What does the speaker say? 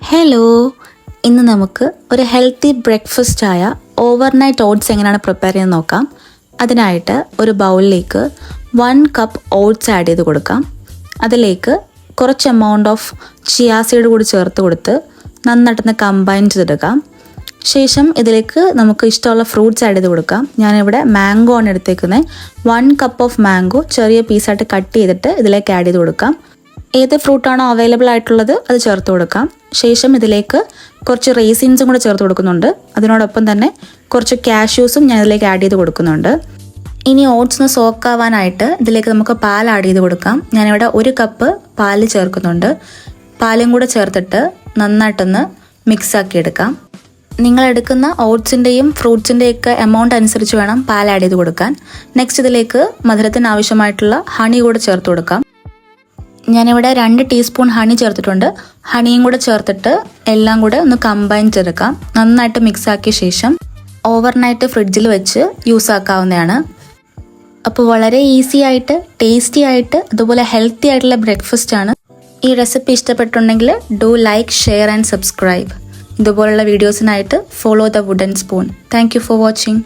Hello, ഇന്ന് നമുക്ക് ഒരു ഹെൽത്തി ബ്രേക്ക്ഫാസ്റ്റായ ഓവർനൈറ്റ് ഓട്സ് എങ്ങനെയാണ് പ്രിപ്പയർ ചെയ്യുന്നത് നോക്കാം. അതിനായിട്ട് ഒരു ബൗളിലേക്ക് 1 കപ്പ് ഓട്സ് ആഡ് ചെയ്ത് കൊടുക്കാം. അതിലേക്ക് കുറച്ച് എമൗണ്ട് ഓഫ് ചിയാ സീഡ് കൂടി ചേർത്ത് കൊടുത്ത് നന്നായിട്ടൊന്ന് കമ്പൈൻ ചെയ്തെടുക്കാം. ശേഷം ഇതിലേക്ക് നമുക്ക് ഇഷ്ടമുള്ള ഫ്രൂട്ട്സ് ആഡ് ചെയ്ത് കൊടുക്കാം. ഞാനിവിടെ മാംഗോ ആണ് എടുത്തേക്കുന്നത്. 1 കപ്പ് ഓഫ് മാംഗോ ചെറിയ പീസായിട്ട് കട്ട് ചെയ്തിട്ട് ഇതിലേക്ക് ആഡ് ചെയ്ത് കൊടുക്കാം. ഏത് ഫ്രൂട്ടാണോ അവൈലബിൾ ആയിട്ടുള്ളത് അത് ചേർത്ത് കൊടുക്കാം. ശേഷം ഇതിലേക്ക് കുറച്ച് റേസിൻസും കൂടെ ചേർത്ത് കൊടുക്കുന്നുണ്ട്. അതിനോടൊപ്പം തന്നെ കുറച്ച് കാഷ്യൂസും ഞാൻ ഇതിലേക്ക് ആഡ് ചെയ്ത് കൊടുക്കുന്നുണ്ട്. ഇനി ഓട്സ് ഒന്ന് സോക്കാവാനായിട്ട് ഇതിലേക്ക് നമുക്ക് പാൽ ആഡ് ചെയ്ത് കൊടുക്കാം. ഞാനിവിടെ 1 കപ്പ് പാല് ചേർക്കുന്നുണ്ട്. പാലും കൂടെ ചേർത്തിട്ട് നന്നായിട്ടൊന്ന് മിക്സാക്കി എടുക്കാം. നിങ്ങൾ എടുക്കുന്ന ഓട്സിൻ്റെയും ഫ്രൂട്ട്സിൻ്റെയൊക്കെ എമൗണ്ട് അനുസരിച്ച് വേണം പാൽ ആഡ് ചെയ്ത് കൊടുക്കാൻ. നെക്സ്റ്റ് ഇതിലേക്ക് മധുരത്തിന് ആവശ്യമായിട്ടുള്ള ഹണി കൂടെ ചേർത്ത് കൊടുക്കാം. ഞാനിവിടെ 2 ടീസ്പൂൺ ഹണി ചേർത്തിട്ടുണ്ട്. ഹണിയും കൂടെ ചേർത്തിട്ട് എല്ലാം കൂടെ ഒന്ന് കമ്പൈൻ ചെയ്തെടുക്കാം. നന്നായിട്ട് മിക്സ് ആക്കിയ ശേഷം ഓവർനൈറ്റ് ഫ്രിഡ്ജിൽ വെച്ച് യൂസ് ആക്കാവുന്നതാണ്. അപ്പോൾ വളരെ ഈസി ആയിട്ട് ടേസ്റ്റി ആയിട്ട് അതുപോലെ ഹെൽത്തി ആയിട്ടുള്ള ബ്രേക്ക്ഫാസ്റ്റ് ആണ്. ഈ റെസിപ്പി ഇഷ്ടപ്പെട്ടുണ്ടെങ്കിൽ do like, share and subscribe. ഇതുപോലുള്ള വീഡിയോസിനായിട്ട് follow the wooden spoon. Thank you for watching.